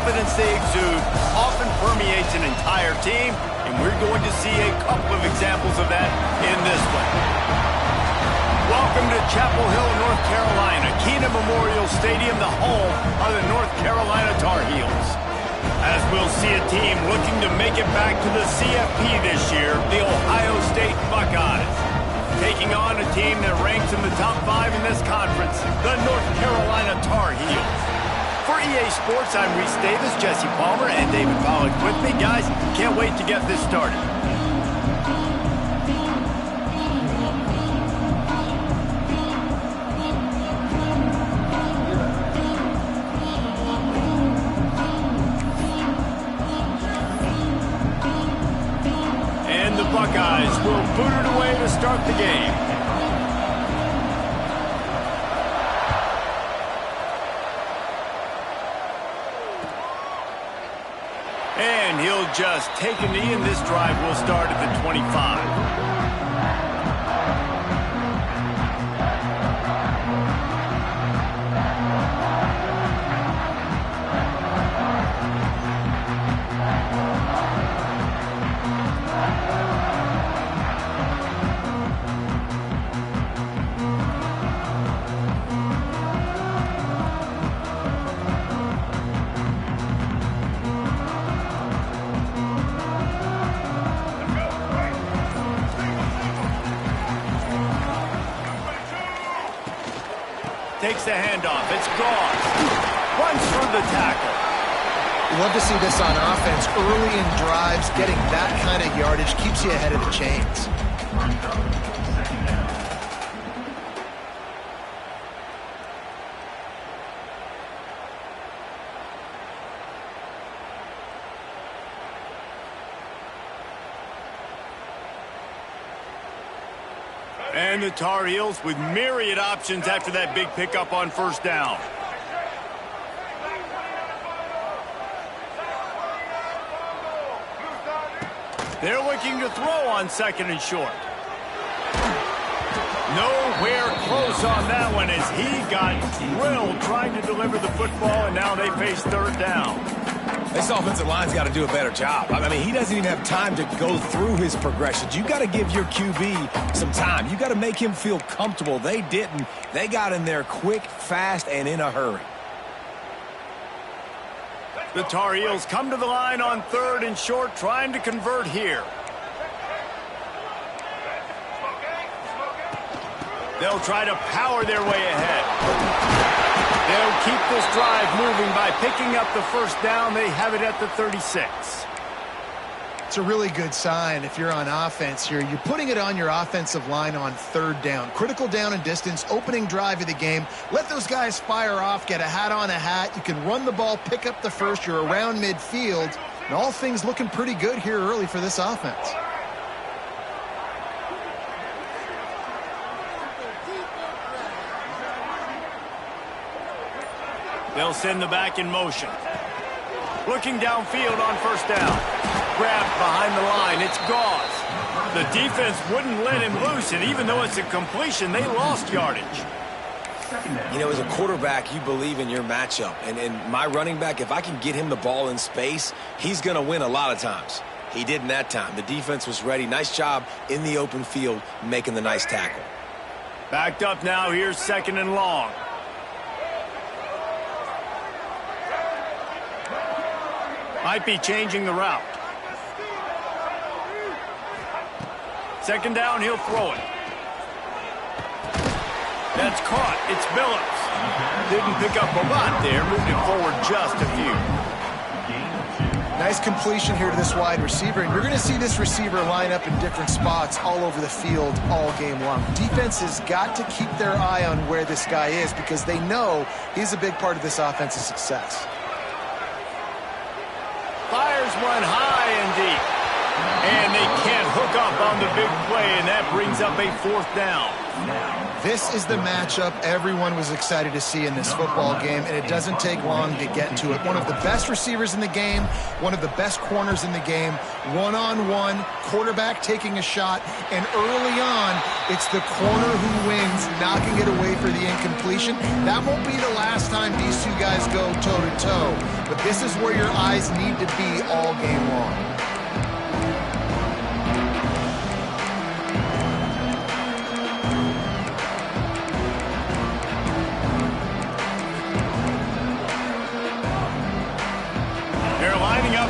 confidence they exude often permeates an entire team, and we're going to see a couple of examples of that in this one. Welcome to Chapel Hill, North Carolina, Kenan Memorial Stadium, the home of the North Carolina Tar Heels. As we'll see a team looking to make it back to the CFP this year, the Ohio State Buckeyes. Taking on a team that ranks in the top 5 in this conference, the North Carolina Tar Heels. For EA Sports, I'm Reese Davis, Jesse Palmer, and David Pollack with me. Guys, can't wait to get this started. And the Buckeyes will boot it away to start the game. And he'll just take a knee, and this drive will start at the 25. Takes the handoff. It's Gauze. Runs through the tackle. You love to see this on offense. Early in drives, getting that kind of yardage keeps you ahead of the chains. And the Tar Heels with myriad options after that big pickup on first down. They're looking to throw on second and short. Nowhere close on that one as he got drilled trying to deliver the football, and now they face third down. This offensive line's got to do a better job. I mean, he doesn't even have time to go through his progressions. You got to give your QB some time. You got to make him feel comfortable. They didn't. They got in there quick, fast, and in a hurry. The Tar Heels come to the line on third and short, trying to convert here. They'll try to power their way ahead. They'll keep this drive moving by picking up the first down. They have it at the 36. It's a really good sign if you're on offense here. You're putting it on your offensive line on third down. Critical down and distance, opening drive of the game. Let those guys fire off, get a hat on a hat. You can run the ball, pick up the first. You're around midfield. And all things looking pretty good here early for this offense. They'll send the back in motion. Looking downfield on first down. Grabbed behind the line. It's Gauze. The defense wouldn't let him loose, and even though it's a completion, they lost yardage. You know, as a quarterback, you believe in your matchup. And my running back, if I can get him the ball in space, he's going to win a lot of times. He didn't that time. The defense was ready. Nice job in the open field making the nice tackle. Backed up now. Here's second and long. Might be changing the route. Second down, he'll throw it. That's caught. It's Billups. Didn't pick up a lot there. Moved it forward just a few. Nice completion here to this wide receiver. And you're going to see this receiver line up in different spots all over the field all game long. Defense has got to keep their eye on where this guy is because they know he's a big part of this offensive success. Fires one high and deep. And they can't hook up on the big play, and that brings up a fourth down. This is the matchup everyone was excited to see in this football game, and it doesn't take long to get to it. One of the best receivers in the game, one of the best corners in the game, one-on-one, quarterback taking a shot, and early on, it's the corner who wins, knocking it away for the incompletion. That won't be the last time these two guys go toe-to-toe, but this is where your eyes need to be all game long.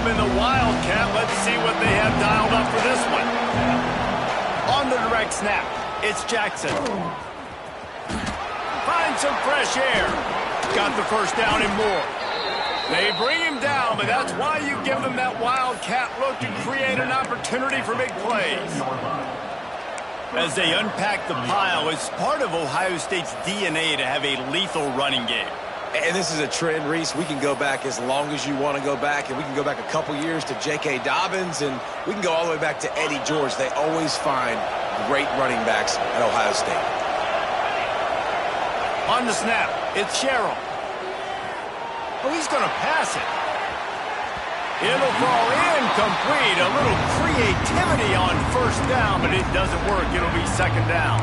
In the Wildcat, let's see what they have dialed up for this one. On the direct snap, it's Jackson. Finds some fresh air. Got the first down and more. They bring him down, but that's why you give them that Wildcat look to create an opportunity for big plays. As they unpack the pile, it's part of Ohio State's DNA to have a lethal running game. And this is a trend, Reese. We can go back as long as you want to go back, and we can go back a couple years to J.K. Dobbins, and we can go all the way back to Eddie George. They always find great running backs at Ohio State. On the snap, it's Sherrill. Oh, he's going to pass it. It'll fall incomplete. A little creativity on first down, but it doesn't work. It'll be second down.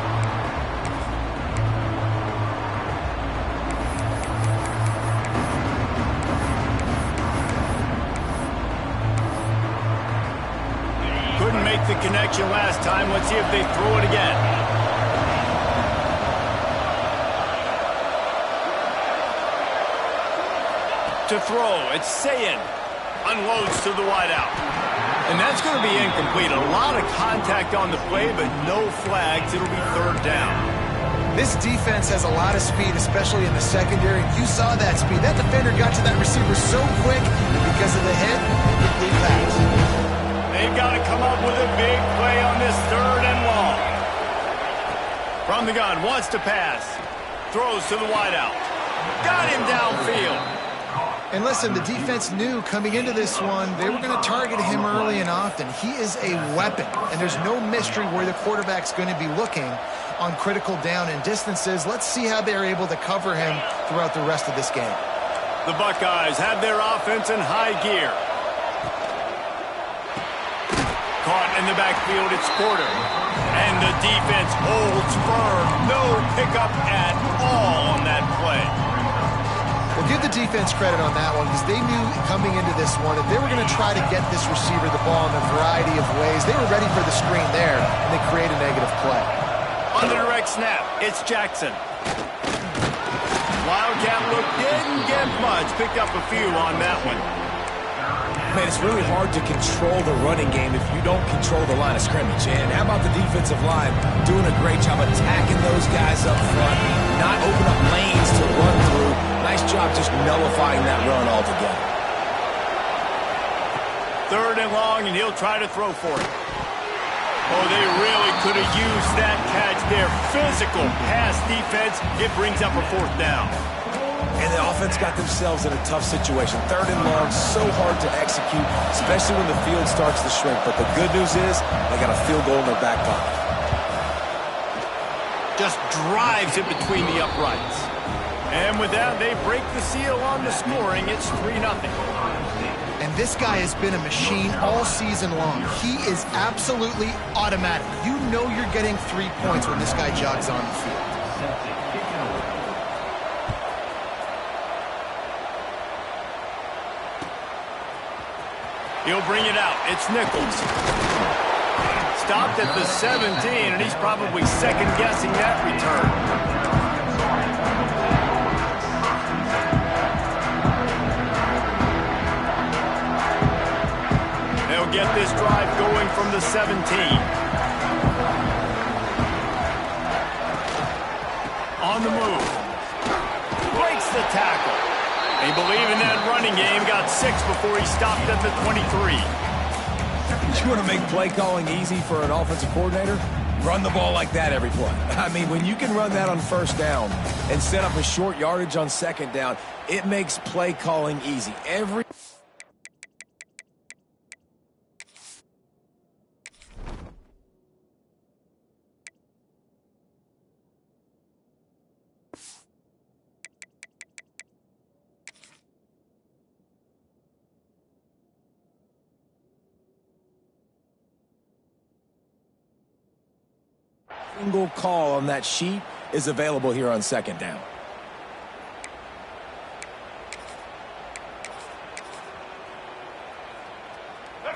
Couldn't make the connection last time. Let's see if they throw it again. To throw, it's Sayin. Unloads to the wideout. And that's going to be incomplete. A lot of contact on the play, but no flags. It'll be third down. This defense has a lot of speed, especially in the secondary. You saw that speed. That defender got to that receiver so quick, and because of the hit, complete pass. They've got to come up with a big play on this third and long. From the gun, wants to pass. Throws to the wideout. Got him downfield. And listen, the defense knew coming into this one, they were going to target him early and often. He is a weapon, and there's no mystery where the quarterback's going to be looking on critical down and distances. Let's see how they're able to cover him throughout the rest of this game. The Buckeyes have their offense in high gear. Caught in the backfield, it's Porter. And the defense holds firm. No pickup at all on that play. Well, give the defense credit on that one because they knew coming into this one that they were going to try to get this receiver the ball in a variety of ways. They were ready for the screen there, and they create a negative play. On the direct snap, it's Jackson. Wildcat look didn't get much. Picked up a few on that one. Man, it's really hard to control the running game if you don't control the line of scrimmage. And how about the defensive line doing a great job attacking those guys up front, not open up lanes to run through. Nice job just nullifying that run altogether. Third and long, and he'll try to throw for it. Oh, they really could have used that catch there. Physical pass defense. It brings up a fourth down. And the offense got themselves in a tough situation. Third and long, so hard to execute, especially when the field starts to shrink. But the good news is they got a field goal in their back pocket. Just drives it between the uprights. And with that, they break the seal on the scoring. It's 3-0. And this guy has been a machine all season long. He is absolutely automatic. You know you're getting 3 points when this guy jogs on the field. He'll bring it out. It's Nichols. Stopped at the 17, and he's probably second-guessing that return. They'll get this drive going from the 17. On the move. Breaks the tackle. They believe in that running game. Got 6 before he stopped at the 23. You want to make play calling easy for an offensive coordinator? Run the ball like that every play. I mean, when you can run that on first down and set up a short yardage on second down, it makes play calling easy. Every Single call on that sheet is available here on second down.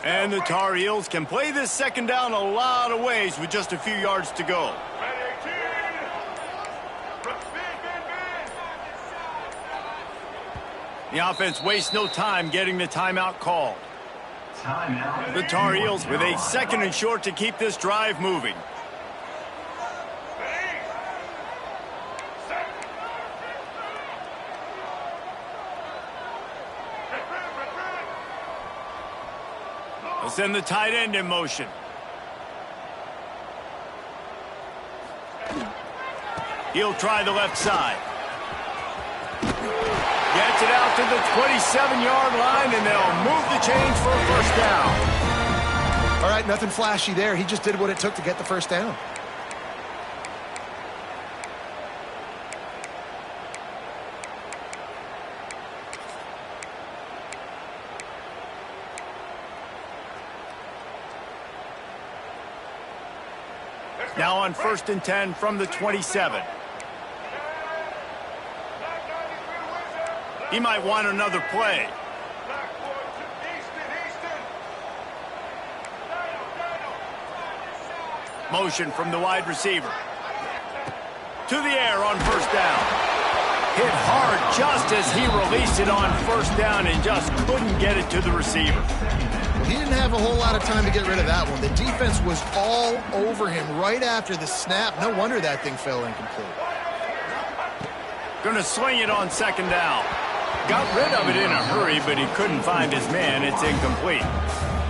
And the Tar Heels can play this second down a lot of ways with just a few yards to go. The offense wastes no time getting the timeout called. The Tar Heels with a second and short to keep this drive moving. They'll send the tight end in motion. He'll try the left side. Gets it out to the 27-yard line, and they'll move the chains for a first down. All right, nothing flashy there. He just did what it took to get the first down. Now on 1st and 10 from the 27. He might want another play. Motion from the wide receiver. To the air on first down. Hit hard just as he released it on first down and just couldn't get it to the receiver. He didn't have a whole lot of time to get rid of that one. The defense was all over him right after the snap. No wonder that thing fell incomplete. Going to sling it on second down. Got rid of it in a hurry, but he couldn't find his man. It's incomplete.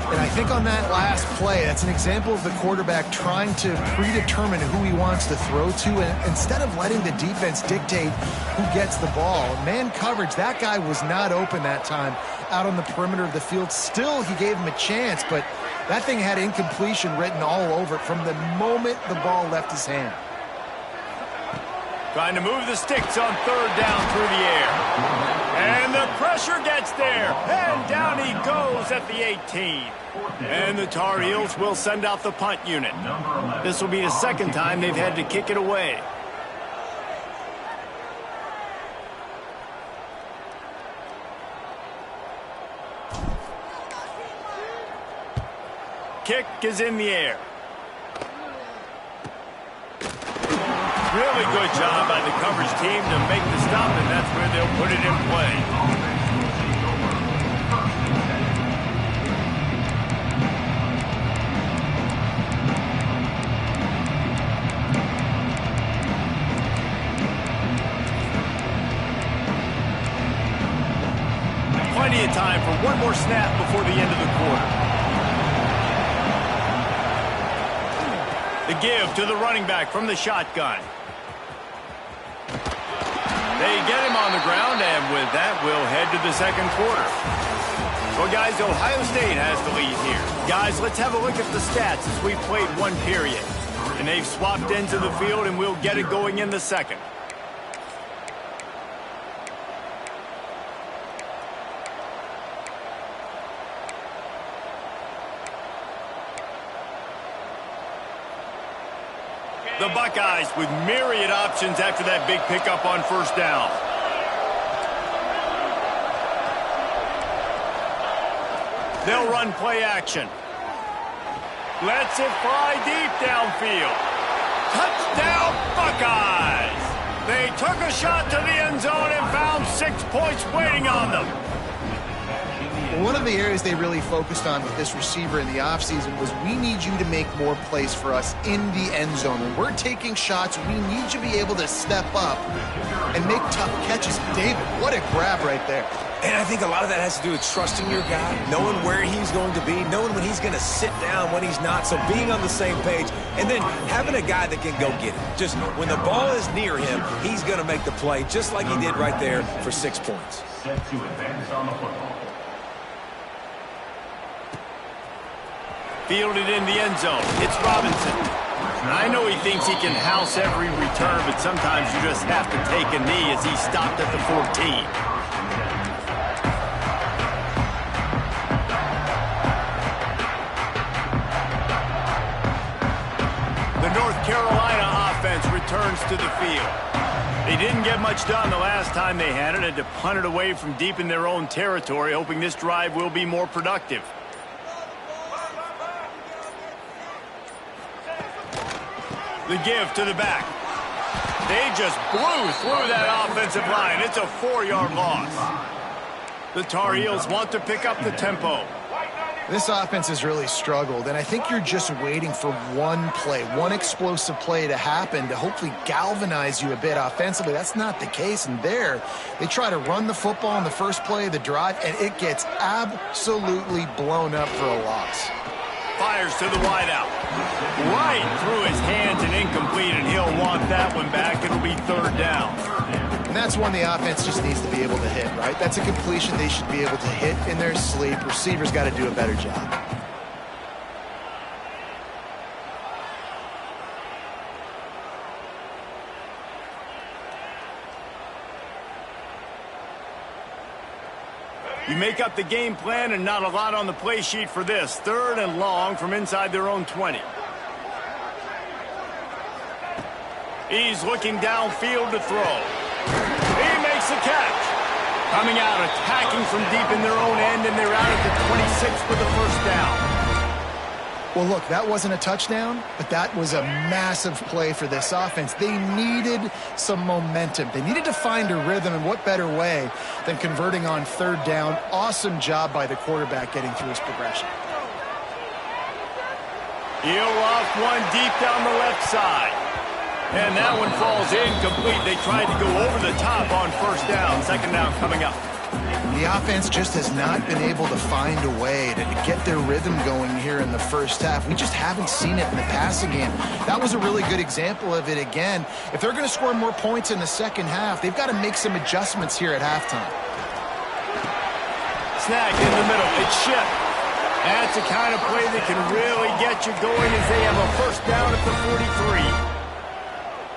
And I think on that last play, that's an example of the quarterback trying to predetermine who he wants to throw to, and instead of letting the defense dictate who gets the ball. Man coverage, that guy was not open that time out on the perimeter of the field. Still, he gave him a chance, but that thing had incompletion written all over it from the moment the ball left his hand. Trying to move the sticks on third down through the air. And the pressure gets there. And down he goes at the 18. And the Tar Heels will send out the punt unit. This will be the second time they've had to kick it away. Kick is in the air. Really good job by the coverage team to make the stop, and that's where they'll put it in play. Plenty of time for one more snap before the end of the quarter. The give to the running back from the shotgun. They get him on the ground, and with that, we'll head to the second quarter. Well, guys, Ohio State has the lead here. Guys, let's have a look at the stats as we played one period. And they've swapped ends of the field, and we'll get it going in the second. The Buckeyes with myriad options after that big pickup on first down. They'll run play action. Lets it fly deep downfield. Touchdown, Buckeyes! They took a shot to the end zone and found 6 points waiting on them. One of the areas they really focused on with this receiver in the offseason was we need you to make more plays for us in the end zone. When we're taking shots, we need you to be able to step up and make tough catches. David, what a grab right there. And I think a lot of that has to do with trusting your guy, knowing where he's going to be, knowing when he's going to sit down, when he's not, so being on the same page, and then having a guy that can go get it. Just when the ball is near him, he's going to make the play, just like he did right there for 6 points. Set to advance on the football. Fielded in the end zone. It's Robinson. I know he thinks he can house every return, but sometimes you just have to take a knee as he stopped at the 14. The North Carolina to the field. They didn't get much done the last time they had it. Had to punt it away from deep in their own territory, hoping this drive will be more productive. The give to the back. They just blew through that offensive line. It's a 4-yard loss. The Tar Heels want to pick up the tempo. This offense has really struggled, and I think you're just waiting for one play, one explosive play to happen to hopefully galvanize you a bit offensively. That's not the case, and there they try to run the football in the first play of the drive, and it gets absolutely blown up for a loss. Fires to the wideout. Right through his hands and incomplete, and he'll want that one back. It'll be 3rd down. And that's one the offense just needs to be able to hit, right? That's a completion they should be able to hit in their sleep. Receivers got to do a better job. You make up the game plan and not a lot on the play sheet for this. 3rd and long from inside their own 20. He's looking downfield to throw. He makes the catch. Coming out, attacking from deep in their own end, and they're out at the 26 for the 1st down. Well, look, that wasn't a touchdown, but that was a massive play for this offense. They needed some momentum. They needed to find a rhythm, and what better way than converting on 3rd down. Awesome job by the quarterback getting through his progression. He'll off one deep down the left side. And that one falls incomplete. They tried to go over the top on 1st down. 2nd down coming up. The offense just has not been able to find a way to get their rhythm going here in the first half. We just haven't seen it in the passing game. That was a really good example of it again. If they're going to score more points in the second half, they've got to make some adjustments here at halftime. Snag in the middle. It's Ship. That's the kind of play that can really get you going as they have a 1st down at the 43.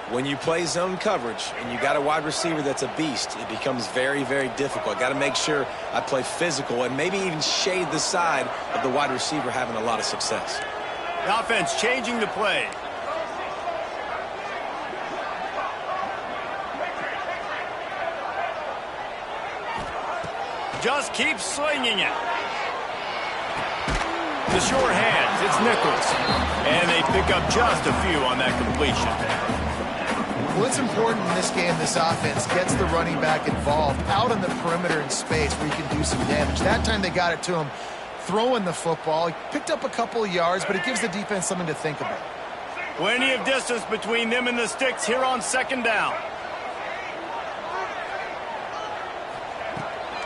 When you play zone coverage and you got a wide receiver that's a beast, it becomes very, very difficult. Got to make sure I play physical and maybe even shade the side of the wide receiver having a lot of success. The offense changing the play. Just keep slinging it. The short hands, it's Nichols. And they pick up just a few on that completion. Well, it's important in this game this offense gets the running back involved out on the perimeter in space where you can do some damage. That time they got it to him throwing the football. He picked up a couple of yards, but it gives the defense something to think about. Plenty of distance between them and the sticks here on 2nd down.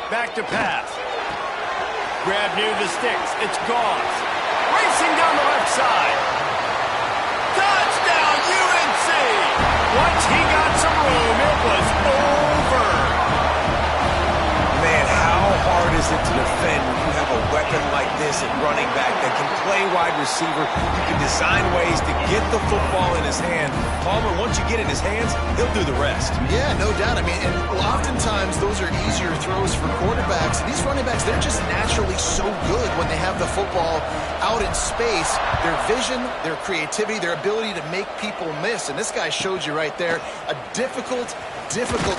Back to pass. Grab near the sticks. It's Gauze. Racing down the left side. Touchdown, UNC! Once he got some room, it was over. Man, how hard is it to defend when you have a weapon like this at running back that can play wide receiver? You can design ways to get the football in his hand. Palmer, once you get it in his hands, he'll do the rest. Yeah, no doubt. I mean, and oftentimes those are easier throws for quarterbacks. These running backs, they're just naturally so good when they have the football out in space. Their vision, their creativity, their ability to make people miss. And this guy showed you right there a difficult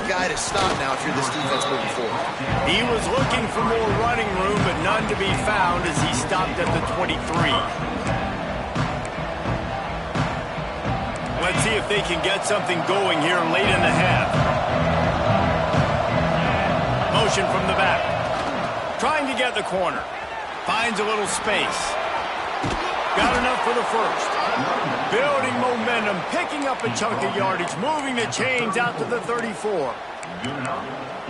guy to stop now if you're this defense moving forward. He was looking for more running room, but none to be found as he stopped at the 23. Let's see if they can get something going here late in the half. Motion from the back. Trying to get the corner. Finds a little space. Got enough for the 1st. Building momentum, picking up a chunk of yardage, moving the chains out to the 34.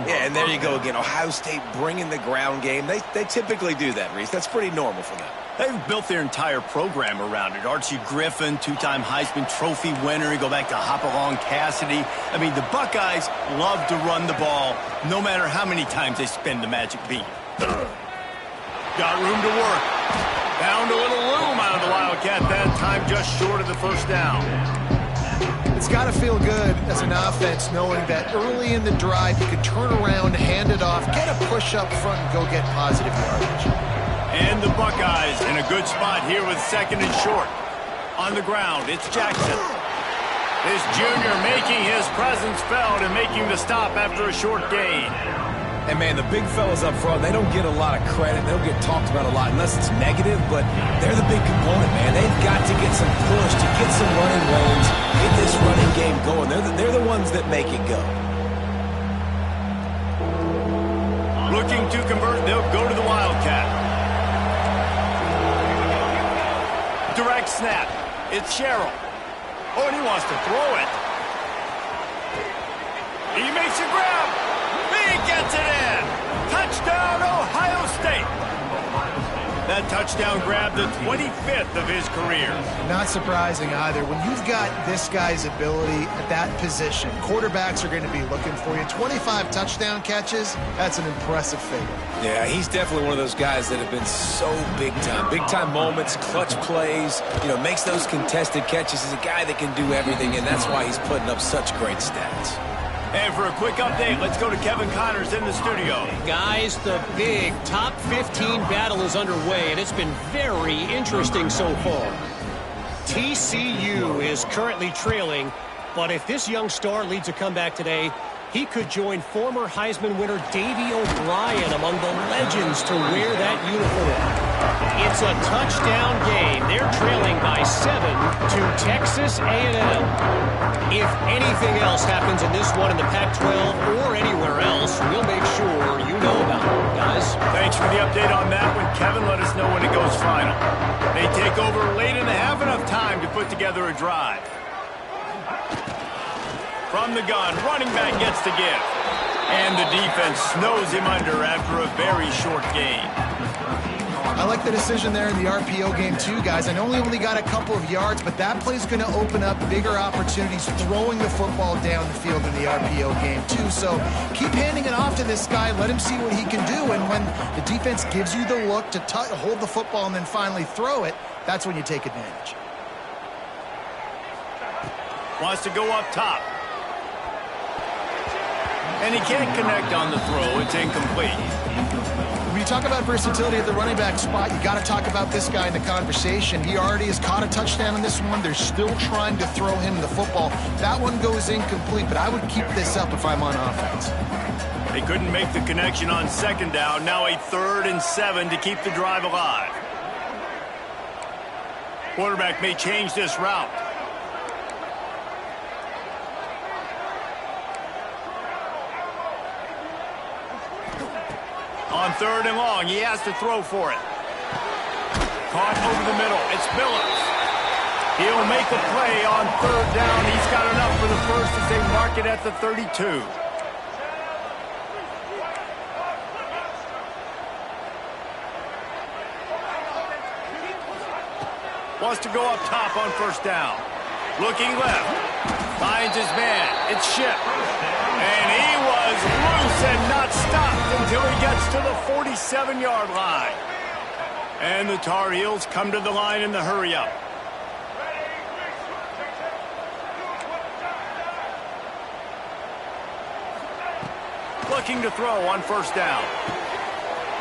Yeah, and there you go again. Ohio State bringing the ground game. They typically do that, Reese. That's pretty normal for them. They've built their entire program around it. Archie Griffin, 2-time Heisman Trophy winner. You go back to Hopalong Cassidy. I mean, the Buckeyes love to run the ball no matter how many times they spin the magic beat. Got room to work. Found a little room out of the Wildcat that time, just short of the 1st down. It's got to feel good as an offense knowing that early in the drive you can turn around, hand it off, get a push up front, and go get positive yardage. And the Buckeyes in a good spot here with 2nd and short. On the ground, it's Jackson. This junior making his presence felt and making the stop after a short gain. And, man, the big fellas up front, they don't get a lot of credit. They don't get talked about a lot unless it's negative, but they're the big component, man. They've got to get some push, to get some running lanes, get this running game going. They're the ones that make it go. Looking to convert, they'll go to the Wildcat. Direct snap. It's Sherrill. Oh, and he wants to throw it. He makes a grab. He gets it in. Touchdown, Ohio State. That touchdown grab, the 25th of his career. Not surprising either. When you've got this guy's ability at that position, quarterbacks are going to be looking for you. 25 touchdown catches, that's an impressive figure. Yeah, he's definitely one of those guys that have been so big time. Big time moments, clutch plays, makes those contested catches. He's a guy that can do everything, and that's why he's putting up such great stats. And for a quick update, let's go to Kevin Connors in the studio. Guys, the big top 15 battle is underway, and it's been very interesting so far. TCU is currently trailing, but if this young star leads a comeback today, he could join former Heisman winner Davey O'Brien among the legends to wear that uniform. It's a touchdown game. They're trailing by 7 to Texas A&M. If anything else happens in this one in the Pac-12 or anywhere else, we'll make sure you know about it, guys. Thanks for the update on that one, Kevin. Let us know when it goes final. They take over late and have enough time to put together a drive. From the gun, running back gets the give. And the defense snows him under after a very short gain. I like the decision there in the RPO game too, guys. I know he only got a couple of yards, but that play's going to open up bigger opportunities throwing the football down the field in the RPO game too. So keep handing it off to this guy. Let him see what he can do. And when the defense gives you the look to hold the football and then finally throw it, that's when you take advantage. Wants to go up top. And he can't connect on the throw. It's incomplete. When you talk about versatility at the running back spot, you got to talk about this guy in the conversation. He already has caught a touchdown in this one. They're still trying to throw him the football. That one goes incomplete, but I would keep this up if I'm on offense. They couldn't make the connection on second down. Now a 3rd and 7 to keep the drive alive. Quarterback may change this route. On 3rd and long, he has to throw for it. Caught over the middle. It's Billups. He'll make a play on 3rd down. He's got enough for the first as they mark it at the 32. Wants to go up top on 1st down. Looking left. Finds his man. It's Ship. And he was loose and not stopped until he gets to the 47-yard line. And the Tar Heels come to the line in the hurry-up. Looking to throw on 1st down.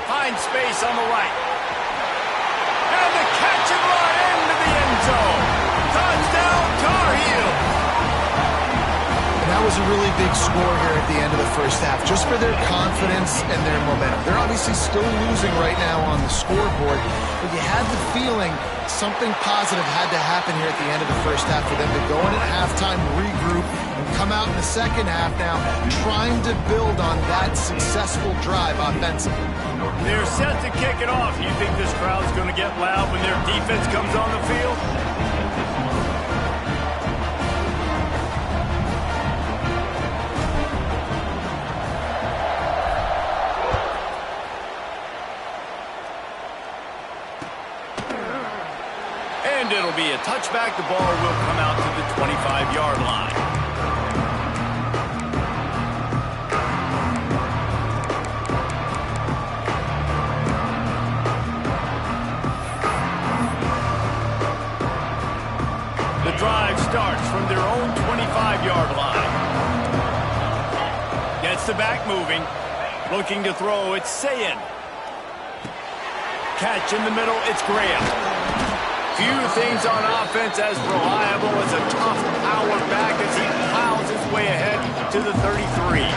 Finds space on the right. And the catch and run into the end zone. Touchdown, Tar Heels. That was a really big score here at the end of the first half, just for their confidence and their momentum. They're obviously still losing right now on the scoreboard, but you had the feeling something positive had to happen here at the end of the first half for them to go in at halftime, regroup, and come out in the second half now trying to build on that successful drive offensively. They're set to kick it off. You think this crowd's going to get loud when their defense comes on the field? And it'll be a touchback. The ball will come out to the 25-yard line. The drive starts from their own 25-yard line. Gets the back moving. Looking to throw, it's Sayin. Catch in the middle, it's Graham. Few things on offense as reliable as a tough power back as he plows his way ahead to the 33.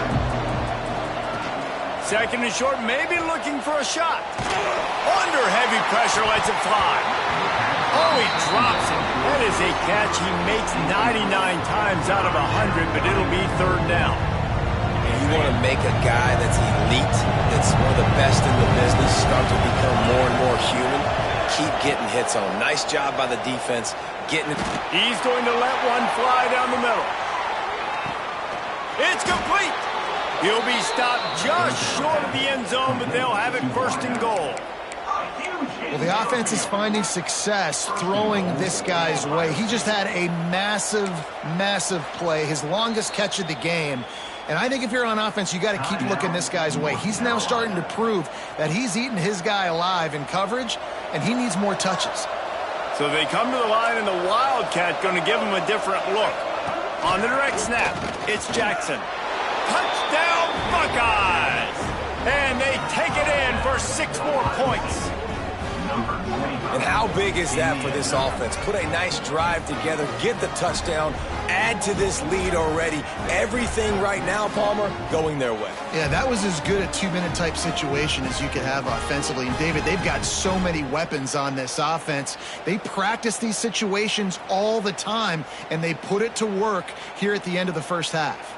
Second and short, maybe looking for a shot. Under heavy pressure, lets it fly. Oh, he drops it. That is a catch he makes 99 times out of 100, but it'll be third down. And you want to make a guy that's elite, that's one of the best in the business, start to become more and more human. Keep getting hits on him. Nice job by the defense. Getting it. He's going to let one fly down the middle. It's complete. He'll be stopped just short of the end zone, but they'll have it first and goal. Well, the offense is finding success throwing this guy's way. He just had a massive, massive play, his longest catch of the game. And I think if you're on offense, you got to keep looking this guy's way. He's now starting to prove that he's eating his guy alive in coverage, and he needs more touches. So they come to the line, and the Wildcat going to give him a different look. On the direct snap, it's Jackson. Touchdown, Buckeyes! And they take it in for 6 more points. And how big is that for this offense? Put a nice drive together, get the touchdown, add to this lead already. Everything right now, Palmer, going their way. Yeah, that was as good a 2-minute type situation as you could have offensively. And, David, they've got so many weapons on this offense. They practice these situations all the time, and they put it to work here at the end of the first half.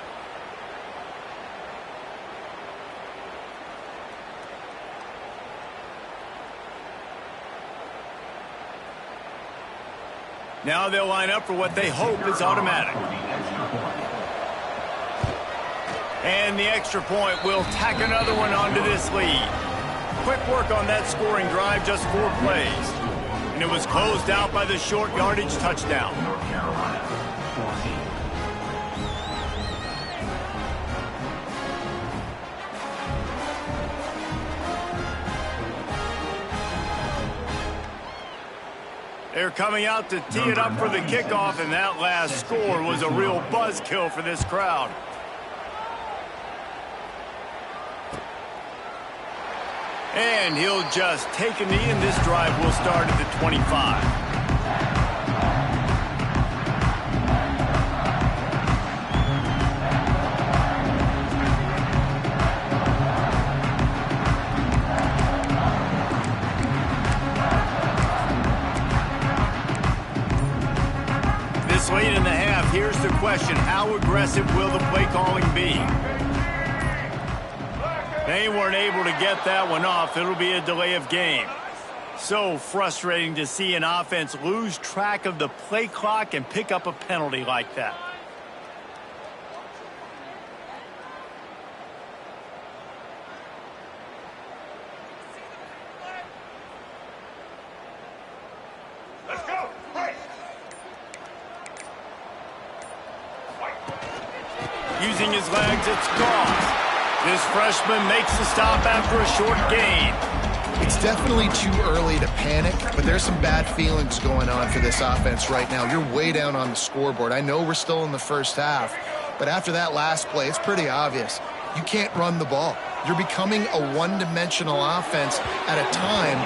Now they'll line up for what they hope is automatic. And the extra point will tack another one onto this lead. Quick work on that scoring drive, just 4 plays. And it was closed out by the short yardage touchdown. They're coming out to tee it up for the kickoff, and that last score was a real buzzkill for this crowd. And he'll just take a knee, and this drive will start at the 25. Late in the half, here's the question: how aggressive will the play calling be? They weren't able to get that one off. It'll be a delay of game. So frustrating to see an offense lose track of the play clock and pick up a penalty like that. Using his legs, it's Goff. This freshman makes the stop after a short gain. It's definitely too early to panic, but there's some bad feelings going on for this offense right now. You're way down on the scoreboard. I know we're still in the first half, but after that last play, it's pretty obvious. You can't run the ball. You're becoming a one-dimensional offense at a time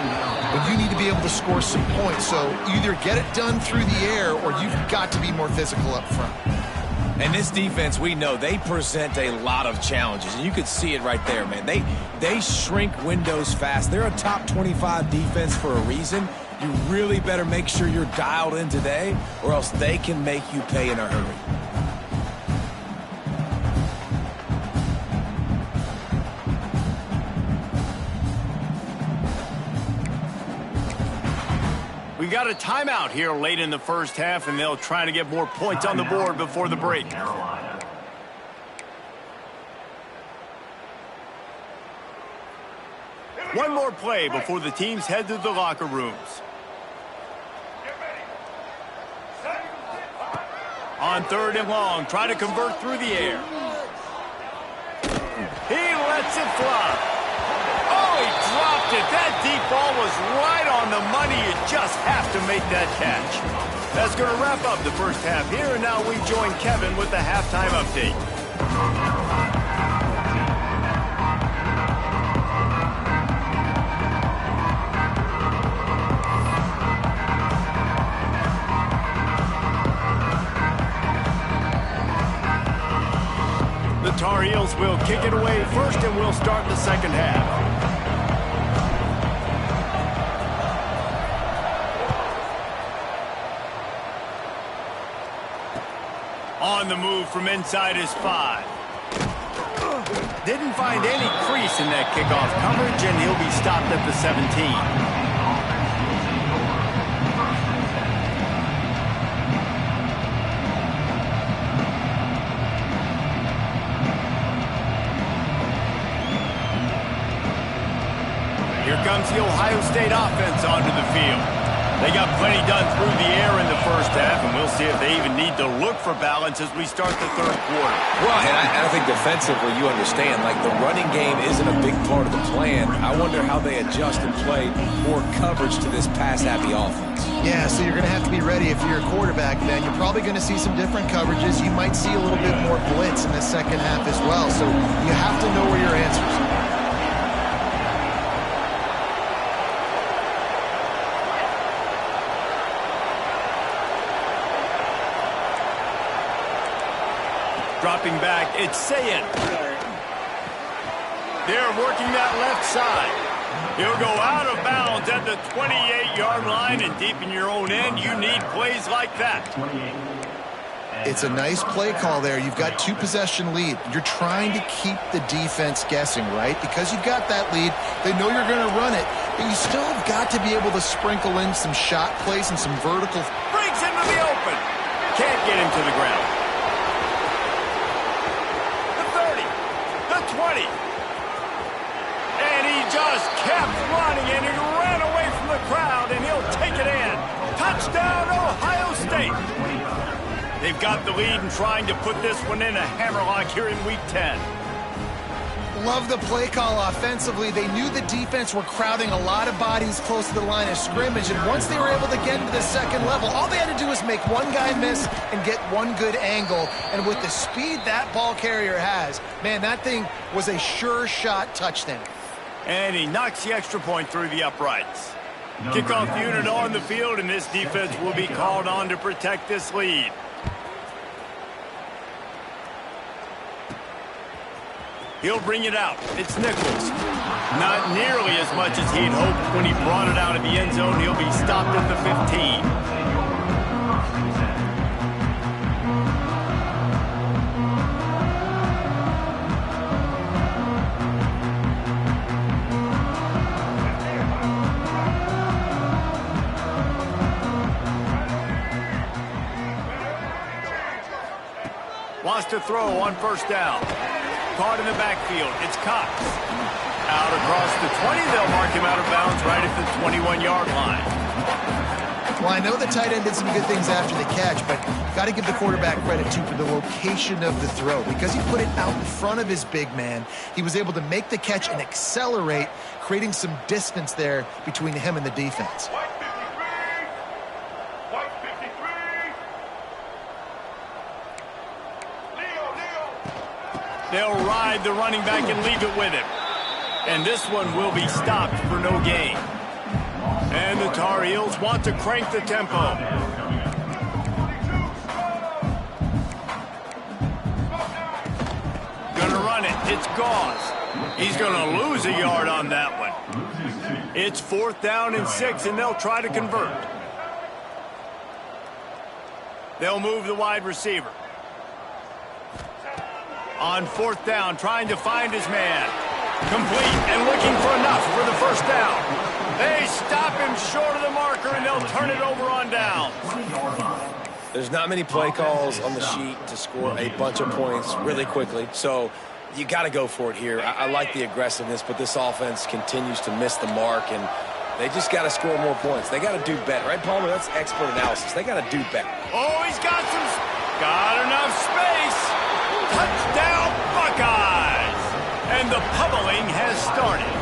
when you need to be able to score some points. So either get it done through the air or you've got to be more physical up front. And this defense, we know, they present a lot of challenges. And you could see it right there, man. They shrink windows fast. They're a top 25 defense for a reason. You really better make sure you're dialed in today, or else they can make you pay in a hurry. We got a timeout here late in the first half, and they'll try to get more points on the board before the break. One more play before the teams head to the locker rooms. On 3rd and long, try to convert through the air. He lets it fly. Oh, he dropped it. That deep ball was right on the money. You just have to make that catch. That's going to wrap up the first half here, and now we join Kevin with the halftime update. Tar Heels will kick it away first, and we'll start the second half. On the move from inside his 5. Didn't find any crease in that kickoff coverage, and he'll be stopped at the 17. Here comes the Ohio State offense onto the field. They got plenty done through the air in the first half, and we'll see if they even need to look for balance as we start the third quarter. Well, and I think defensively, you understand, like the running game isn't a big part of the plan. I wonder how they adjust and play more coverage to this pass-happy offense. Yeah, so you're going to have to be ready if you're a quarterback, then. You're probably going to see some different coverages. You might see a little bit more blitz in the second half as well, so you have to know where your answers are. Dropping back, it's Ncaa. They're working that left side. He'll go out of bounds at the 28-yard line, and deep in your own end, you need plays like that. It's a nice play call there. You've got 2-possession lead. You're trying to keep the defense guessing, right? Because you've got that lead, they know you're going to run it, but you still have got to be able to sprinkle in some shot plays and some vertical. Breaks into the open. Can't get him to the ground. 20. And he just kept running, and he ran away from the crowd, and he'll take it in. Touchdown, Ohio State. They've got the lead and trying to put this one in a hammerlock here in Week 10. Love the play call offensively. They knew the defense were crowding a lot of bodies close to the line of scrimmage, and once they were able to get into the second level, all they had to do was make one guy miss and get one good angle. And with the speed that ball carrier has, man, that thing was a sure shot touchdown. And he knocks the extra point through the uprights. Kickoff unit on the field, and this defense will be called on to protect this lead. He'll bring it out. It's Nichols. Not nearly as much as he'd hoped when he brought it out of the end zone. He'll be stopped at the 15. Wants to throw on first down. Caught in the backfield. It's Cox. Out across the 20. They'll mark him out of bounds right at the 21-yard line. Well, I know the tight end did some good things after the catch, but got to give the quarterback credit, too, for the location of the throw. Because he put it out in front of his big man, he was able to make the catch and accelerate, creating some distance there between him and the defense. They'll ride the running back and leave it with him. And this one will be stopped for no gain. And the Tar Heels want to crank the tempo. Gonna run it. It's Gauze. He's gonna lose a yard on that one. It's 4th down and 6, and they'll try to convert. They'll move the wide receiver. On 4th down, trying to find his man. Complete and looking for enough for the first down. They stop him short of the marker, and they'll turn it over on down. There's not many play calls on the sheet to score a bunch of points really quickly, so you got to go for it here. I like the aggressiveness, but this offense continues to miss the mark, and they just got to score more points. They got to do better, right, Palmer? That's expert analysis. They got to do better. Oh, he's got enough space. Touchdown, Buckeyes! And the pummeling has started.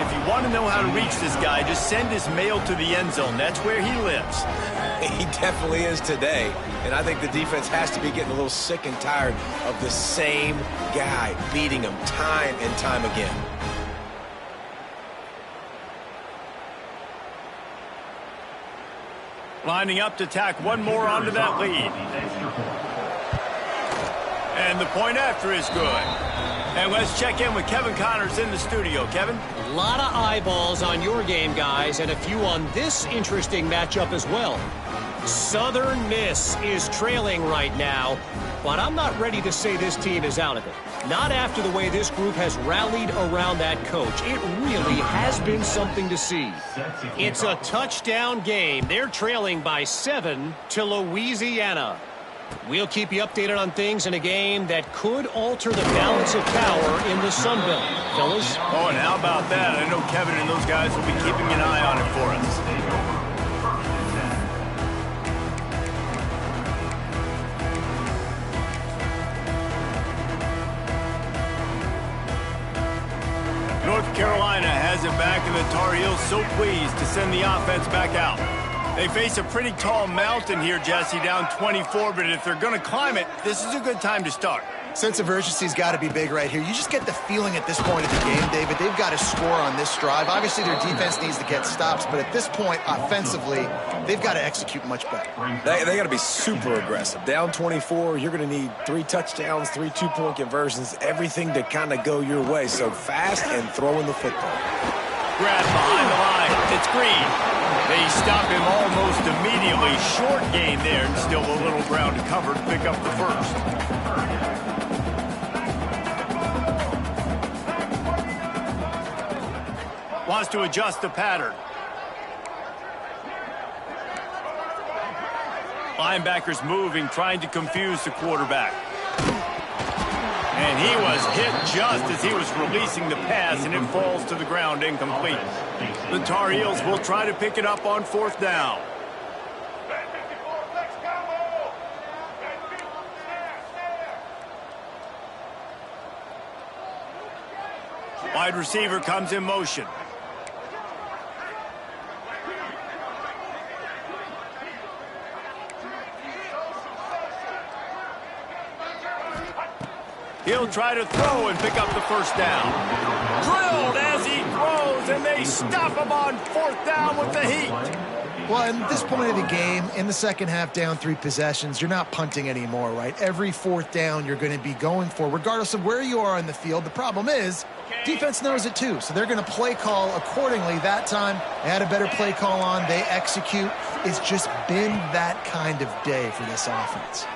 If you want to know how to reach this guy, just send his mail to the end zone. That's where he lives. He definitely is today. And I think the defense has to be getting a little sick and tired of the same guy beating him time and time again. Lining up to tack one more onto that lead. And the point after is good. And let's check in with Kevin Connors in the studio. Kevin? A lot of eyeballs on your game, guys, and a few on this interesting matchup as well. Southern Miss is trailing right now, but I'm not ready to say this team is out of it. Not after the way this group has rallied around that coach. It really has been something to see. It's a touchdown game. They're trailing by 7 to Louisiana. We'll keep you updated on things in a game that could alter the balance of power in the Sun Belt. Fellas? Oh, and how about that? I know Kevin and those guys will be keeping an eye on it for us. North Carolina has it back, and the Tar Heels so pleased to send the offense back out. They face a pretty tall mountain here, Jesse, down 24, but if they're going to climb it, this is a good time to start. Sense of urgency's got to be big right here. You just get the feeling at this point of the game, David, they've got to score on this drive. Obviously, their defense needs to get stops, but at this point, offensively, they've got to execute much better. They got to be super aggressive. Down 24, you're going to need 3 touchdowns, 3 two-point conversions, everything to kind of go your way. So fast and throwing the football. Grab behind the line. It's Green. They stop him almost immediately. Short gain there, and still a little ground to cover to pick up the first. Wants to adjust the pattern. Linebackers moving, trying to confuse the quarterback. And he was hit just as he was releasing the pass, and it falls to the ground incomplete. The Tar Heels will try to pick it up on 4th down. Wide receiver comes in motion. He'll try to throw and pick up the first down. Drilled as he throws, and they stop him on 4th down with the heat. Well, at this point of the game, in the second half, down 3 possessions, you're not punting anymore, right? Every 4th down you're going to be going for, regardless of where you are in the field. The problem is, defense knows it too, so they're going to play call accordingly. That time, they had a better play call on. They execute. It's just been that kind of day for this offense.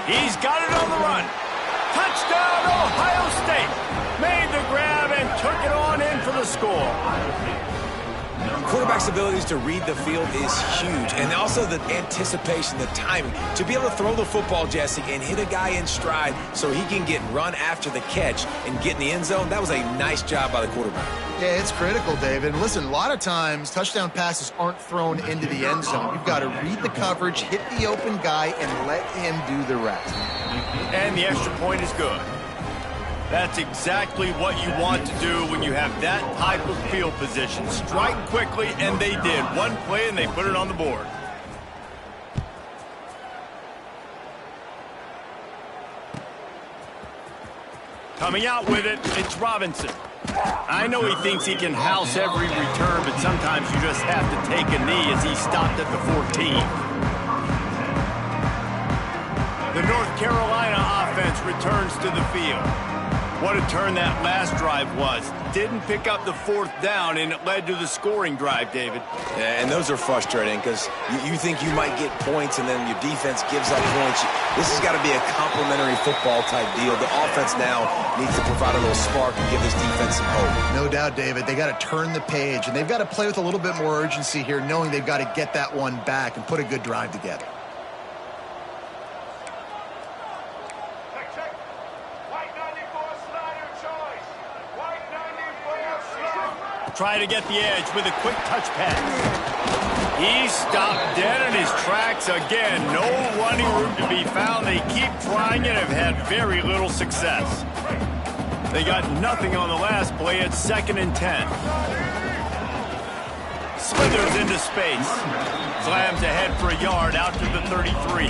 He's got it on the run. Touchdown, Ohio State. Made the grab and took it on in for the score. Quarterback's abilities to read the field is huge, and also the anticipation, the timing. To be able to throw the football, Jesse, and hit a guy in stride so he can get run after the catch and get in the end zone, that was a nice job by the quarterback. Yeah, it's critical, David. Listen, a lot of times touchdown passes aren't thrown into the end zone. You've got to read the coverage, hit the open guy, and let him do the rest. And the extra point is good. That's exactly what you want to do when you have that type of field position. Strike quickly, and they did. One play, and they put it on the board. Coming out with it, it's Robinson. I know he thinks he can house every return, but sometimes you just have to take a knee as he stopped at the 14. The North Carolina offense returns to the field. What a turn that last drive was. Didn't pick up the 4th down, and it led to the scoring drive, David. Yeah, and those are frustrating because you think you might get points, and then your defense gives up points. This has got to be a complementary football type deal. The offense now needs to provide a little spark and give this defense some hope. No doubt, David. They got to turn the page, and they've got to play with a little bit more urgency here, knowing they've got to get that one back and put a good drive together. Try to get the edge with a quick touch pass. He stopped dead in his tracks again. No running room to be found. They keep trying it and have had very little success. They got nothing on the last play. It's 2nd and 10. Slithers into space. Slams ahead for a yard out to the 33.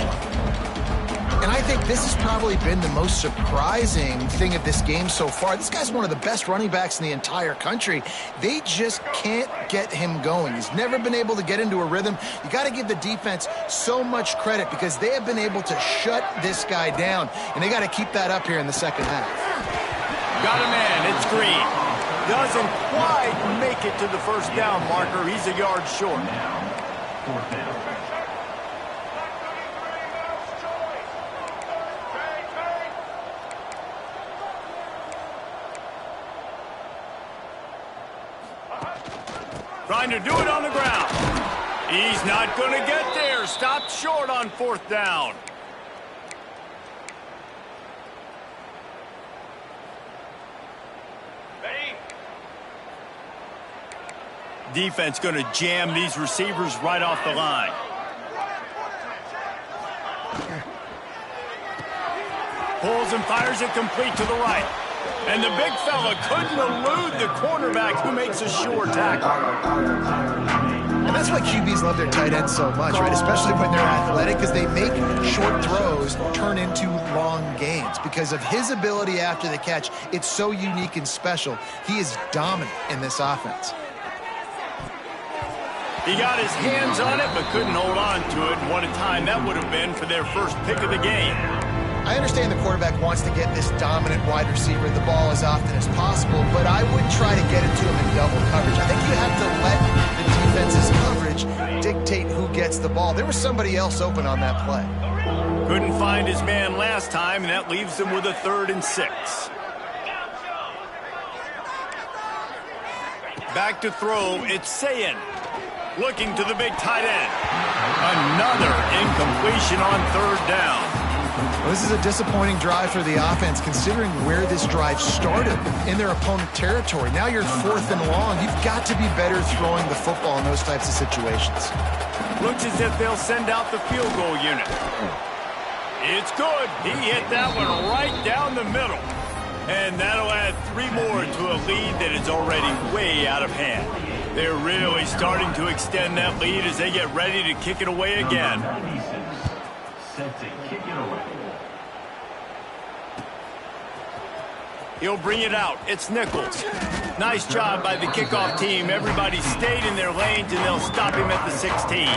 And I think this has probably been the most surprising thing of this game so far. This guy's one of the best running backs in the entire country. They just can't get him going. He's never been able to get into a rhythm. You got to give the defense so much credit because they have been able to shut this guy down, and they got to keep that up here in the second half. Got a man. It's Green. Doesn't quite make it to the first down marker. He's a yard short. Fourth down. Trying to do it on the ground. He's not going to get there. Stopped short on fourth down. Defense going to jam these receivers right off the line. Pulls and fires it complete to the right. And the big fella couldn't elude the cornerback who makes a sure tackle. And that's why QBs love their tight ends so much, right? Especially when they're athletic, because they make short throws turn into long gains. Because of his ability after the catch, it's so unique and special. He is dominant in this offense. He got his hands on it, but couldn't hold on to it. And what a time that would have been for their first pick of the game. I understand the quarterback wants to get this dominant wide receiver the ball as often as possible, but I wouldn't try to get it to him in double coverage. I think you have to let the defense's coverage dictate who gets the ball. There was somebody else open on that play. Couldn't find his man last time, and that leaves him with a 3rd and 6. Back to throw, it's Ncaa. Looking to the big tight end. Another incompletion on 3rd down. Well, this is a disappointing drive for the offense, considering where this drive started in their opponent territory. Now you're 4th and long. You've got to be better throwing the football in those types of situations. Looks as if they'll send out the field goal unit. It's good. He hit that one right down the middle. And that'll add 3 more to a lead that is already way out of hand. They're really starting to extend that lead as they get ready to kick it away again. Set to kick it away. He'll bring it out. It's Nichols. Nice job by the kickoff team. Everybody stayed in their lanes, and they'll stop him at the 16.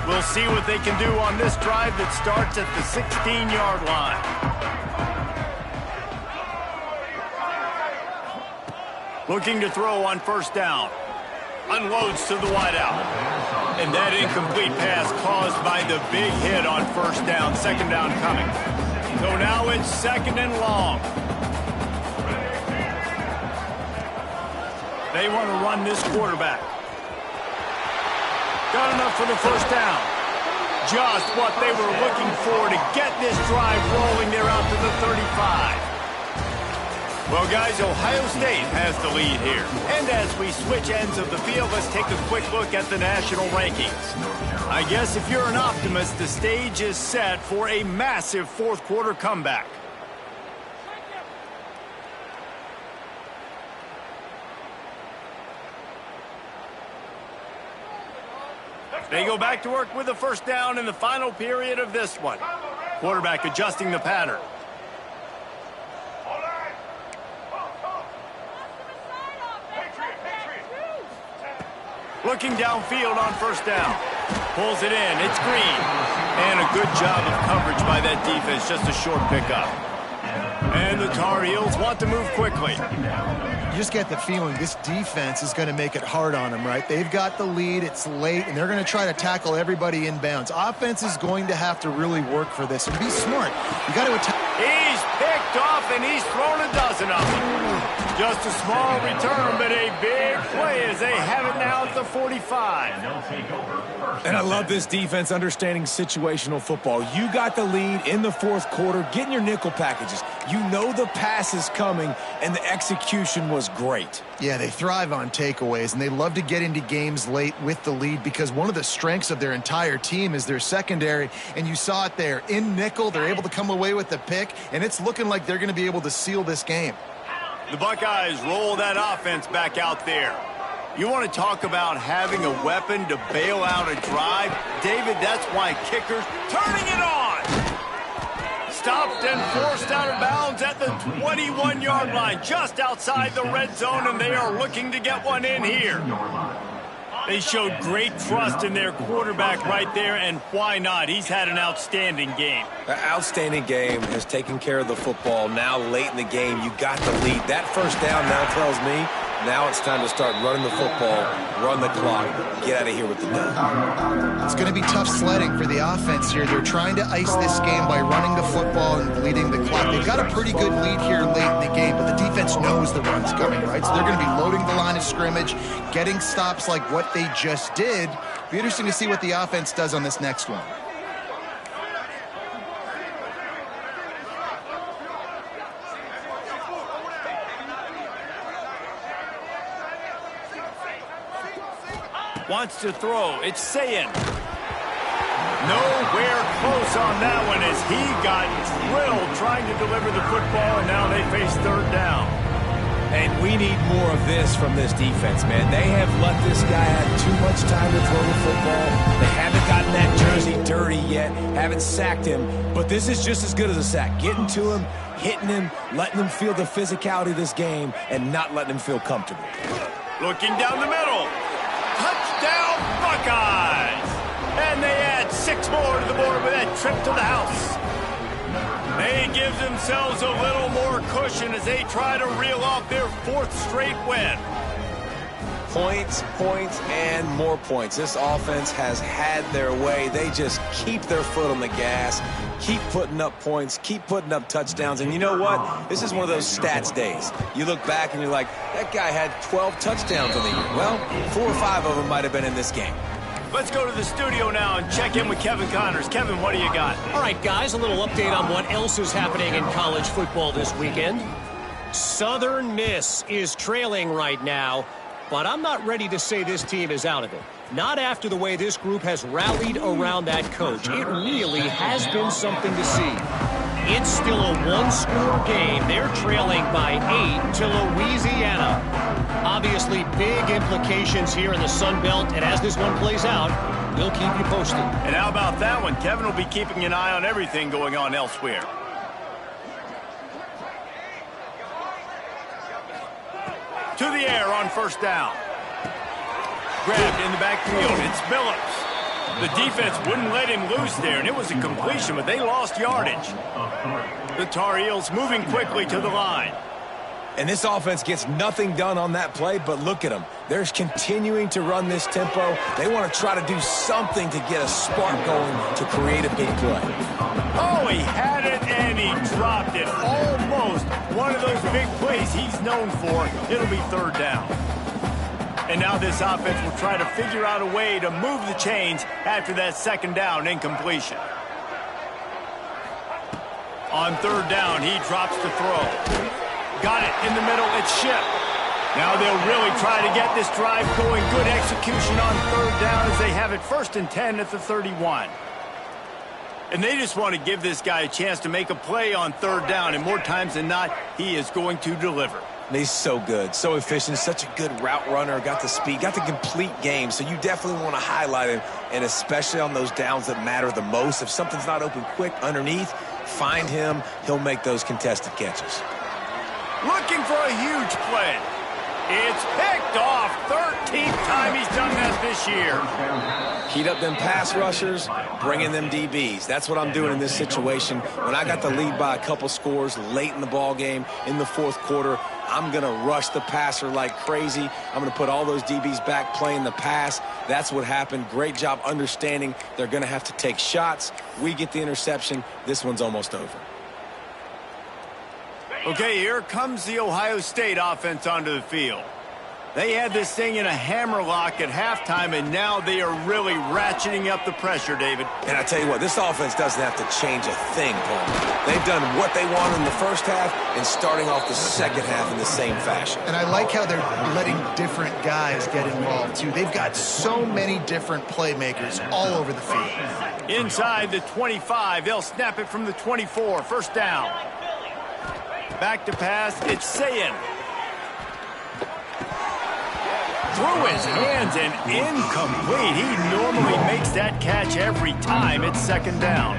We'll see what they can do on this drive that starts at the 16-yard line. Looking to throw on 1st down. Unloads to the wideout. And that incomplete pass caused by the big hit on 1st down. 2nd down coming. So now it's 2nd and long. They want to run this quarterback. Got enough for the 1st down. Just what they were looking for to get this drive rolling. They're out to the 35. Well, guys, Ohio State has the lead here. And as we switch ends of the field, let's take a quick look at the national rankings. I guess if you're an optimist, the stage is set for a massive 4th quarter comeback. They go back to work with the 1st down in the final period of this one. Quarterback adjusting the pattern. Looking downfield on 1st down. Pulls it in. It's Green. And a good job of coverage by that defense. Just a short pickup. And the Tar Heels want to move quickly. You just get the feeling this defense is going to make it hard on them, right? They've got the lead. It's late, and they're going to try to tackle everybody inbounds. Offense is going to have to really work for this and be smart. You got to attack. He's picked off, and he's thrown a dozen of them. Just a small return, but a big play as they have it now at the the 45. And they'll take over first. And I love this defense understanding situational football. You got the lead in the fourth quarter, getting your nickel packages. You know the pass is coming, and the execution was great. Yeah, they thrive on takeaways, and they love to get into games late with the lead because one of the strengths of their entire team is their secondary, and you saw it there. In nickel, they're able to come away with the pick, and it's looking like they're going to be able to seal this game. The Buckeyes roll that offense back out there. You want to talk about having a weapon to bail out a drive? David, that's why kickers turning it on. Stopped and forced out of bounds at the 21-yard line, just outside the red zone, and they are looking to get one in here. They showed great trust in their quarterback right there, and why not? He's had an outstanding game. An outstanding game, has taken care of the football. Now late in the game, you got the lead. That first down now tells me now it's time to start running the football, run the clock, get out of here with the dub. It's going to be tough sledding for the offense here. They're trying to ice this game by running the football and bleeding the clock. They've got a pretty good lead here late in the game, but the defense knows the run's coming, right? So they're going to be loading the line of scrimmage, getting stops like what they just did. Be interesting to see what the offense does on this next one. Wants to throw. It's Ncaa. Nowhere close on that one as he got drilled trying to deliver the football, and now they face third down. And we need more of this from this defense, man. They have let this guy have too much time to throw the football. They haven't gotten that jersey dirty yet, haven't sacked him, but this is just as good as a sack. Getting to him, hitting him, letting him feel the physicality of this game, and not letting him feel comfortable. Looking down the middle. Touchdown, Buckeyes! And they add 6 more to the board with that trip to the house. They give themselves a little more cushion as they try to reel off their 4th straight win. Points, points, and more points. This offense has had their way. They just keep their foot on the gas, keep putting up points, keep putting up touchdowns. And you know what? This is one of those stats days. You look back and you're like, that guy had 12 touchdowns on the year. Well, 4 or 5 of them might have been in this game. Let's go to the studio now and check in with Kevin Connors. Kevin, what do you got? All right, guys, a little update on what else is happening in college football this weekend. Southern Miss is trailing right now, but I'm not ready to say this team is out of it. Not after the way this group has rallied around that coach. It really has been something to see. It's still a 1-score game. They're trailing by 8 to Louisiana. Obviously, big implications here in the Sun Belt, and as this one plays out, we'll keep you posted. And how about that one? Kevin will be keeping an eye on everything going on elsewhere. To the air on first down. Grabbed in the backfield. It's Phillips. The defense wouldn't let him loose there, and it was a completion, but they lost yardage. The Tar Heels moving quickly to the line. And this offense gets nothing done on that play, but look at them. They're continuing to run this tempo. They want to try to do something to get a spark going to create a big play. Oh, he had it, and he dropped it. Almost one of those big plays he's known for. It'll be third down. And now this offense will try to figure out a way to move the chains after that second down incompletion. On third down, he drops the throw. Got it in the middle. It's Ship. Now they'll really try to get this drive going. Good execution on third down as they have it 1st and 10 at the 31. And they just want to give this guy a chance to make a play on third down. And more times than not, he is going to deliver. And he's so good, so efficient, such a good route runner, got the speed, got the complete game. So you definitely want to highlight him, and especially on those downs that matter the most. If something's not open quick underneath, find him. He'll make those contested catches. Looking for a huge play. It's picked off. 13th time he's done that this year. Heat up them pass rushers, bring in them DBs. That's what I'm doing in this situation. When I got the lead by a couple scores late in the ball game in the 4th quarter, I'm going to rush the passer like crazy. I'm going to put all those DBs back playing the pass. That's what happened. Great job understanding they're going to have to take shots. We get the interception. This one's almost over. Okay, here comes the Ohio State offense onto the field. They had this thing in a hammerlock at halftime, and now they are really ratcheting up the pressure, David. And I tell you what, this offense doesn't have to change a thing, Paul. They've done what they want in the first half and starting off the second half in the same fashion. And I like how they're letting different guys get involved, too. They've got so many different playmakers all over the field. Inside the 25, they'll snap it from the 24. First down. Back to pass, it's Ncaa. Through his hands and incomplete. He normally makes that catch every time. It's second down.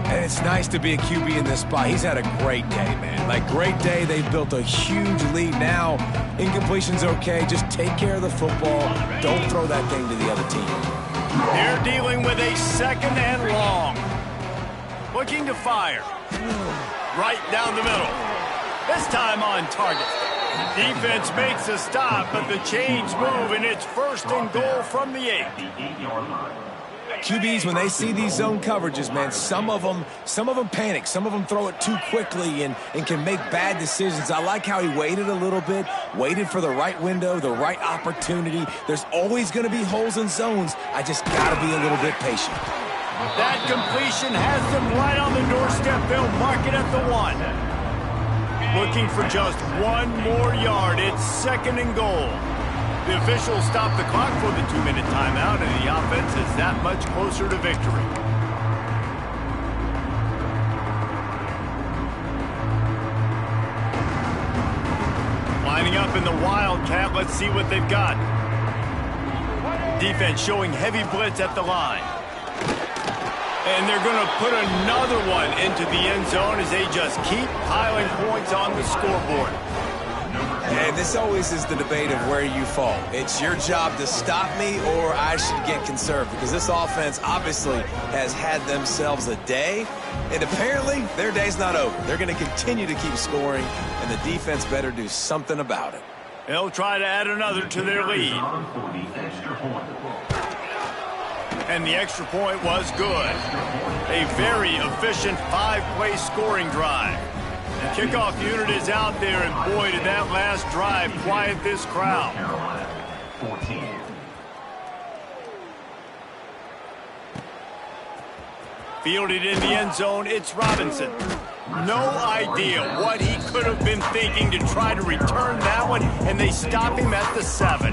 And it's nice to be a QB in this spot. He's had a great day, man. Like, great day. They've built a huge lead. Now, incompletion's okay. Just take care of the football. Don't throw that thing to the other team. They're dealing with a second and long. Looking to fire. Right down the middle. This time on target. Defense makes a stop, but the chains move, and it's first and goal from the 8. QBs, when they see these zone coverages, man, some of them panic. Some of them throw it too quickly and can make bad decisions. I like how he waited a little bit, waited for the right window, the right opportunity. There's always going to be holes in zones. I just got to be a little bit patient. That completion has them right on the doorstep. They'll mark it at the 1. Looking for just one more yard. It's second and goal. The officials stop the clock for the 2-minute timeout, and the offense is that much closer to victory. Lining up in the Wildcat. Let's see what they've got. Defense showing heavy blitz at the line. And they're going to put another one into the end zone as they just keep piling points on the scoreboard. And this always is the debate of where you fall. It's your job to stop me, or I should get conserved, because this offense obviously has had themselves a day, and apparently their day's not over. They're going to continue to keep scoring, and the defense better do something about it. They'll try to add another to their lead. And the extra point was good. A very efficient 5-play scoring drive. The kickoff unit is out there, and boy, did that last drive quiet this crowd. Fielded in the end zone, it's Robinson. No idea what he could have been thinking to try to return that one, and they stop him at the 7.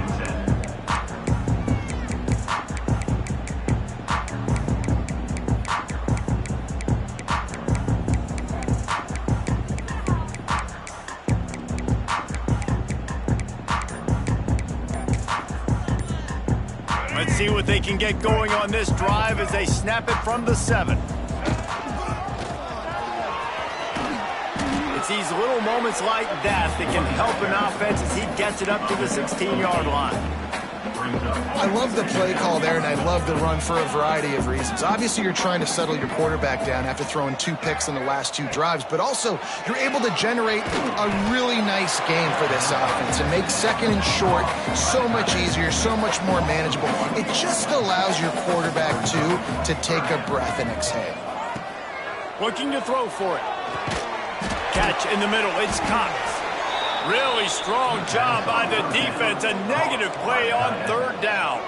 Let's see what they can get going on this drive as they snap it from the 7. It's these little moments like that that can help an offense as he gets it up to the 16-yard line. I love the play call there, and I love the run for a variety of reasons. Obviously, you're trying to settle your quarterback down after throwing 2 picks in the last 2 drives, but also you're able to generate a really nice game for this offense and make second and short so much easier, so much more manageable. It just allows your quarterback, too, to take a breath and exhale. Looking to throw for it. Catch in the middle, it's Cox. Really strong job by the defense. A negative play on 3rd down.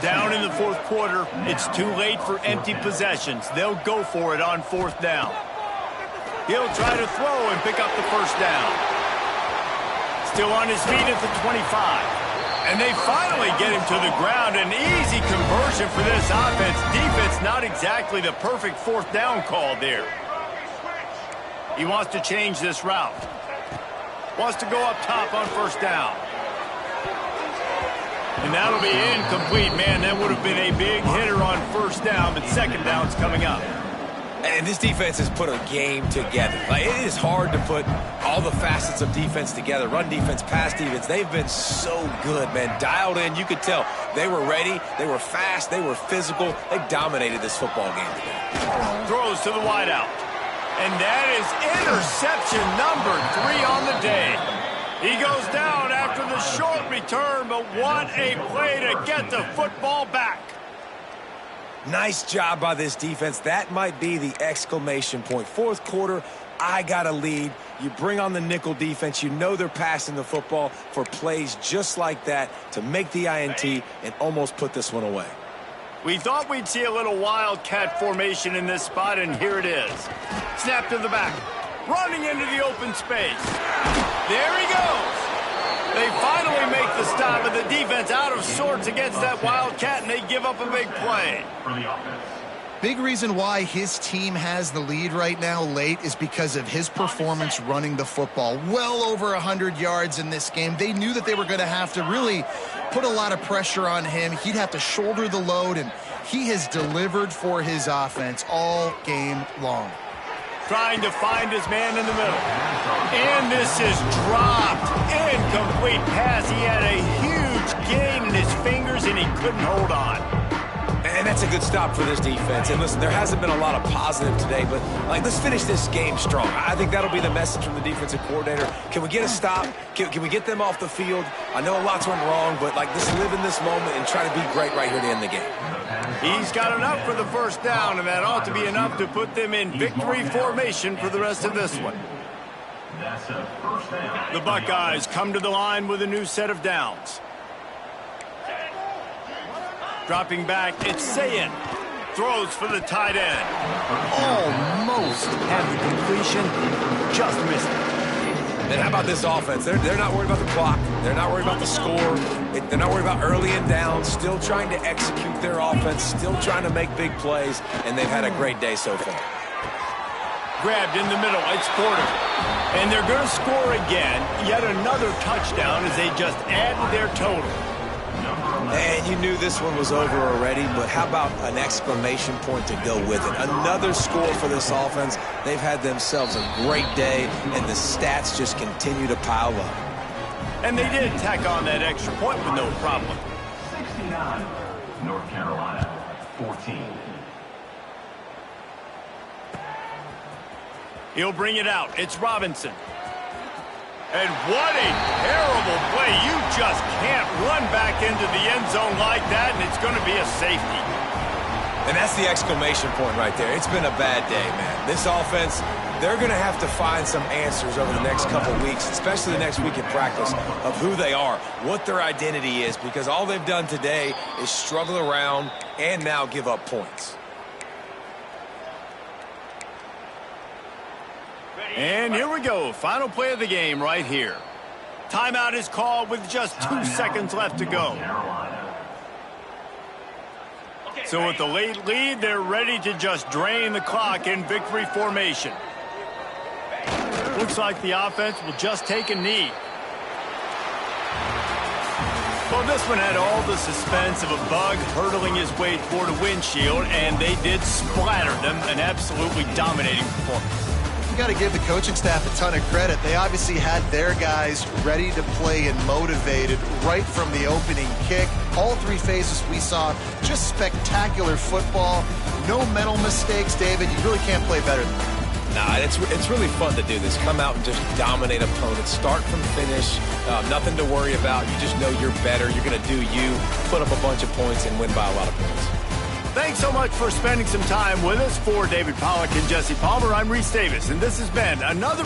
Down in the 4th quarter, it's too late for empty possessions. They'll go for it on 4th down. He'll try to throw and pick up the first down. Still on his feet at the 25. And they finally get him to the ground. An easy conversion for this offense. Defense not exactly the perfect 4th down call there. He wants to change this route. Wants to go up top on 1st down. And that'll be incomplete. Man, that would have been a big hitter on 1st down, but 2nd down's coming up. And this defense has put a game together. Like, it is hard to put all the facets of defense together. Run defense, pass defense. They've been so good, man. Dialed in. You could tell they were ready. They were fast. They were physical. They dominated this football game today. Throws to the wideout. And that is interception number 3 on the day. He goes down after the short return, but what a play to get the football back. Nice job by this defense. That might be the exclamation point. 4th quarter, I got a lead. You bring on the nickel defense. You know they're passing the football for plays just like that to make the INT and almost put this one away. We thought we'd see a little wildcat formation in this spot, and here it is. Snap to the back. Running into the open space. There he goes. They finally make the stop, and the defense out of sorts against that wildcat, and they give up a big play. Big reason why his team has the lead right now late is because of his performance running the football. Well over 100 yards in this game. They knew that they were going to have to really put a lot of pressure on him. He'd have to shoulder the load, and he has delivered for his offense all game long. Trying to find his man in the middle. And this is dropped. Incomplete pass. He had a huge gain in his fingers, and he couldn't hold on. And that's a good stop for this defense. And listen, there hasn't been a lot of positive today, but let's finish this game strong. I think that'll be the message from the defensive coordinator. Can we get a stop? Can we get them off the field? I know a lot's went wrong, but let's live in this moment and try to be great right here to end the game. He's got enough for the first down, and that ought to be enough to put them in victory formation for the rest of this one. The Buckeyes come to the line with a new set of downs. Dropping back, it's Ncaa. Throws for the tight end. Almost had the completion, just missed it. And how about this offense? They're not worried about the clock. They're not worried about the score. They're not worried about early and down. Still trying to execute their offense. Still trying to make big plays. And they've had a great day so far. Grabbed in the middle. It's Porter. And they're going to score again. Yet another touchdown as they just add to their total. And you knew this one was over already, but how about an exclamation point to go with it? Another score for this offense. They've had themselves a great day, and the stats just continue to pile up. And they did tack on that extra point with no problem. 69, North Carolina, 14. He'll bring it out. It's Robinson. And what a terrible play. You just can't run back into the end zone like that, and it's going to be a safety. And that's the exclamation point right there. It's been a bad day, man. This offense, they're going to have to find some answers over the next couple weeks, especially the next week in practice, of who they are, what their identity is, because all they've done today is struggle around and now give up points. And here we go. Final play of the game right here. Timeout is called with just 2 seconds left to go. So with the late lead, they're ready to just drain the clock in victory formation. Looks like the offense will just take a knee. Well, this one had all the suspense of a bug hurtling his way toward a windshield, and they did splatter them, an absolutely dominating performance. You got to give the coaching staff a ton of credit. They obviously had their guys ready to play and motivated right from the opening kick. All three phases we saw, just spectacular football. No mental mistakes, David. You really can't play better than that. Nah, it's really fun to do this. Come out and just dominate opponents. Start from finish. Nothing to worry about. You just know you're better. You're going to do you, put up a bunch of points, and win by a lot of points. Thanks so much for spending some time with us. For David Pollack and Jesse Palmer, I'm Reese Davis, and this has been another